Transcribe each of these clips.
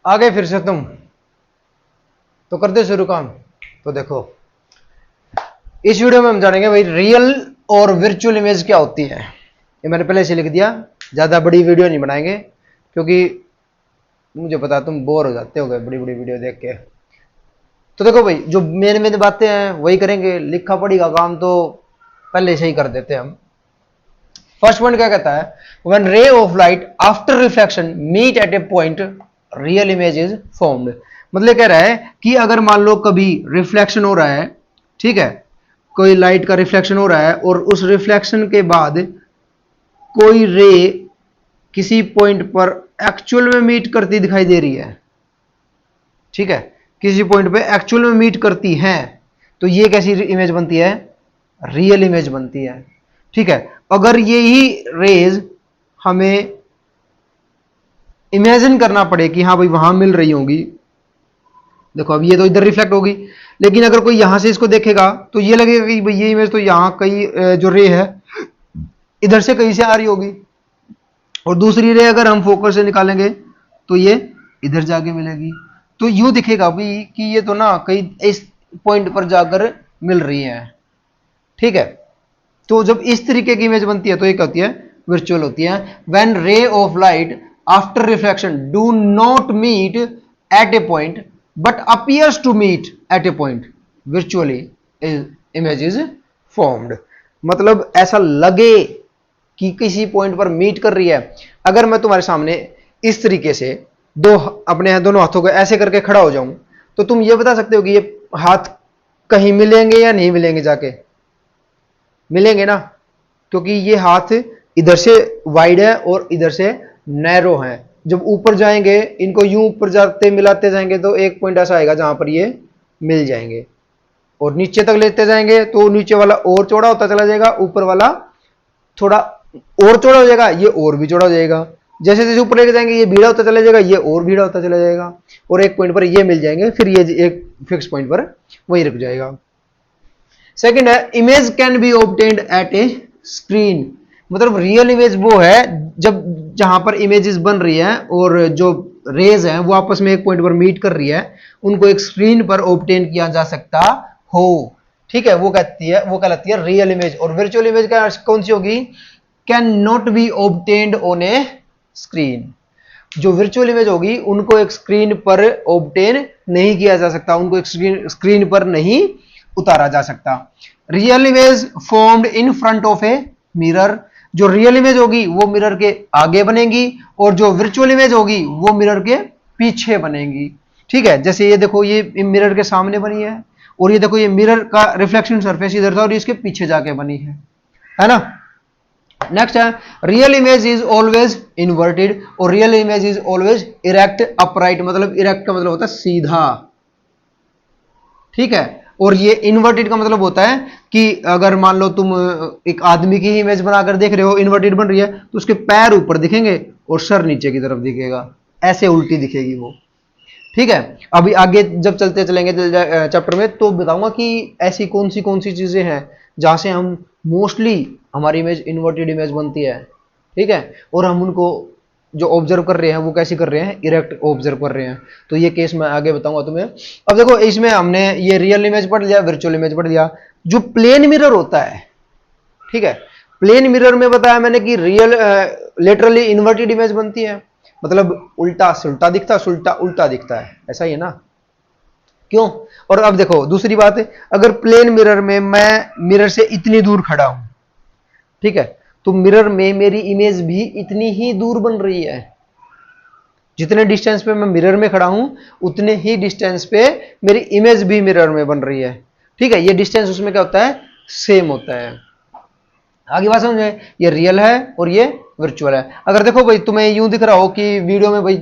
आ गए फिर से तुम, तो कर दे शुरू काम। तो देखो इस वीडियो में हम जानेंगे भाई रियल और वर्चुअल इमेज क्या होती है। ये मैंने पहले से लिख दिया, ज्यादा बड़ी वीडियो नहीं बनाएंगे क्योंकि मुझे पता तुम बोर हो जाते हो बड़ी बड़ी वीडियो देख के। तो देखो भाई जो मेन मेन बातें हैं वही करेंगे, लिखा पढ़ी का काम तो पहले से ही कर देते हैं हम। फर्स्ट पॉइंट क्या कहता है, when ray of light after reflection meet at a point real image is formed. मतलब कह रहा है कि अगर मान लो कभी रिफ्लेक्शन हो रहा है, ठीक है, कोई लाइट का रिफ्लेक्शन हो रहा है और उस रिफ्लेक्शन के बाद कोई रे किसी पॉइंट पर एक्चुअल में मीट करती दिखाई दे रही है, ठीक है, किसी पॉइंट पे एक्चुअल में मीट करती है, तो ये कैसी इमेज बनती है, रियल इमेज बनती है। ठीक है, अगर यही रेज हमें इमेजिन करना पड़े कि हाँ भाई वहां मिल रही होंगी, देखो अब ये तो इधर रिफ्लेक्ट होगी, लेकिन अगर कोई यहां से इसको देखेगा तो ये लगेगा कि भाई ये इमेज तो यहां कहीं जो रे है इधर से कहीं से आ रही होगी, और दूसरी रे अगर हम फोकस से निकालेंगे तो ये इधर जाके मिलेगी। तो यूं दिखेगा भाई कि ये तो ना कहीं इस पॉइंट पर जाकर मिल रही है। ठीक है, तो जब इस तरीके की इमेज बनती है तो ये क्या होती है, वर्चुअल होती है। When ray of light after reflection do not meet at a point but appears to meet at a point virtually image is formed. मतलब ऐसा लगे कि किसी पॉइंट पर मीट कर रही है। अगर मैं तुम्हारे सामने इस तरीके से दो अपने दोनों हाथों को ऐसे करके खड़ा हो जाऊं तो तुम ये बता सकते हो कि ये हाथ कहीं मिलेंगे या नहीं मिलेंगे, जाके मिलेंगे ना, क्योंकि ये हाथ इधर से वाइड है और इधर से नैरो है। जब ऊपर जाएंगे इनको यूं ऊपर जाते मिलाते जाएंगे तो एक पॉइंट ऐसा आएगा जहां पर ये मिल जाएंगे, और नीचे तक लेते जाएंगे तो नीचे वाला और चौड़ा होता चला जाएगा, ऊपर वाला थोड़ा और चौड़ा हो जाएगा, ये और भी चौड़ा हो जाएगा। जैसे जैसे ऊपर लेके जाएंगे ये भीड़ा होता चला जाएगा, ये और भीड़ा होता चला जाएगा, और एक पॉइंट पर ये मिल जाएंगे, फिर ये एक फिक्स पॉइंट पर वही रुक जाएगा। सेकंड है image can be obtained at a screen. मतलब रियल इमेज वो है जब जहां पर इमेजेस बन रही है और जो रेज है वो आपस में एक पॉइंट पर मीट कर रही है, उनको एक स्क्रीन पर ऑब्टेन किया जा सकता हो। ठीक है, वो कहलाती है रियल इमेज। और वर्चुअल इमेज का कौन सी होगी, can not be obtained on A screen. जो वर्चुअल इमेज होगी उनको एक स्क्रीन पर ऑब्टेन नहीं किया जा सकता, उनको एक स्क्रीन पर नहीं उतारा जा सकता। Real image formed in front of a mirror. जो रियल इमेज होगी वो मिरर के आगे बनेगी और जो वर्चुअल इमेज होगी वो मिरर के पीछे बनेगी। ठीक है, जैसे ये देखो ये मिरर के सामने बनी है, और ये देखो ये मिरर का रिफ्लेक्शन सरफेस इधर था और इसके पीछे जाके बनी है ना। नेक्स्ट है real image is always inverted, और real image is always erect upright. मतलब इरेक्ट का मतलब होता है सीधा, ठीक है, और ये इन्वर्टेड का मतलब होता है कि अगर मान लो तुम एक आदमी की इमेज बनाकर देख रहे हो, इन्वर्टेड बन रही है, तो उसके पैर ऊपर दिखेंगे और सर नीचे की तरफ दिखेगा, ऐसे उल्टी दिखेगी वो। ठीक है, अभी आगे जब चलते चलेंगे चैप्टर में तो बताऊंगा कि ऐसी कौन सी चीजें हैं जहां से हम मोस्टली हमारी इमेज इन्वर्टेड इमेज बनती है। ठीक है, और हम उनको जो ऑब्जर्व कर रहे हैं वो कैसे कर रहे हैं, इरेक्ट ऑब्जर्व कर रहे हैं। तो ये केस मैं आगे बताऊंगा तुम्हें। अब देखो इसमें हमने ये रियल इमेज पढ़ लिया, वर्चुअल इमेज पढ़ लिया। जो प्लेन मिरर होता है, ठीक है, प्लेन मिरर में बताया मैंने कि रियल लेटरली इन्वर्टेड इमेज बनती है, मतलब उल्टा सुल्टा दिखता, सुल्टा उल्टा दिखता है, ऐसा ही है ना, क्यों। और अब देखो दूसरी बात है, अगर प्लेन मिरर में मैं मिरर से इतनी दूर खड़ा हूं, ठीक है, तो मिरर में मेरी इमेज भी इतनी ही दूर बन रही है। जितने डिस्टेंस पे मैं मिरर में खड़ा हूं उतने ही डिस्टेंस पे मेरी इमेज भी मिरर में बन रही है। ठीक है, ये डिस्टेंस उसमें क्या होता है, सेम होता है। आगे बात समझे, ये रियल है और ये वर्चुअल है। अगर देखो भाई तुम्हें यूं दिख रहा हो कि वीडियो में भाई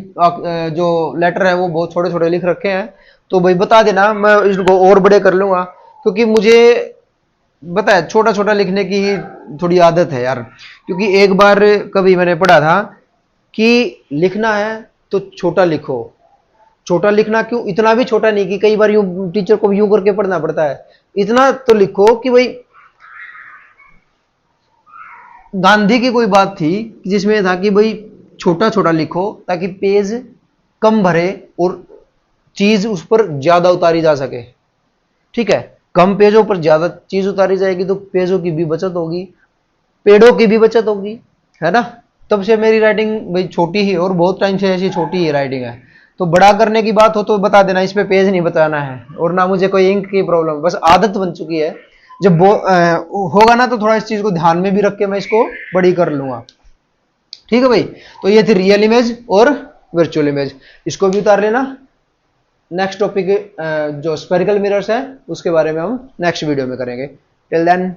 जो लेटर है वो बहुत छोटे छोटे लिख रखे हैं, तो भाई बता देना, मैं इसको और बड़े कर लूंगा, क्योंकि मुझे पता है छोटा छोटा लिखने की ही थोड़ी आदत है यार। क्योंकि एक बार कभी मैंने पढ़ा था कि लिखना है तो छोटा लिखो। छोटा लिखना क्यों, इतना भी छोटा नहीं कि कई बार यूं टीचर को यूं करके पढ़ना पड़ता है, इतना तो लिखो कि भाई गांधी की कोई बात थी जिसमें था कि भाई छोटा छोटा लिखो ताकि पेज कम भरे और चीज उस पर ज्यादा उतारी जा सके। ठीक है, कम पेजों पर ज्यादा चीज उतारी जाएगी तो पेजों की भी बचत होगी, पेड़ों की भी बचत होगी, है ना। तब से मेरी राइटिंग भाई छोटी ही, और बहुत टाइम से ऐसी छोटी ही राइटिंग है। तो बड़ा करने की बात हो तो बता देना, इस पे पेज नहीं बताना है, और ना मुझे कोई इंक की प्रॉब्लम, बस आदत बन चुकी है। जब होगा ना तो थोड़ा इस चीज को ध्यान में भी रख के मैं इसको बड़ी कर लूंगा। ठीक है भाई, तो ये थी रियल इमेज और वर्चुअल इमेज, इसको भी उतार लेना। नेक्स्ट टॉपिक जो स्फेरिकल मिरर्स है उसके बारे में हम नेक्स्ट वीडियो में करेंगे। Till then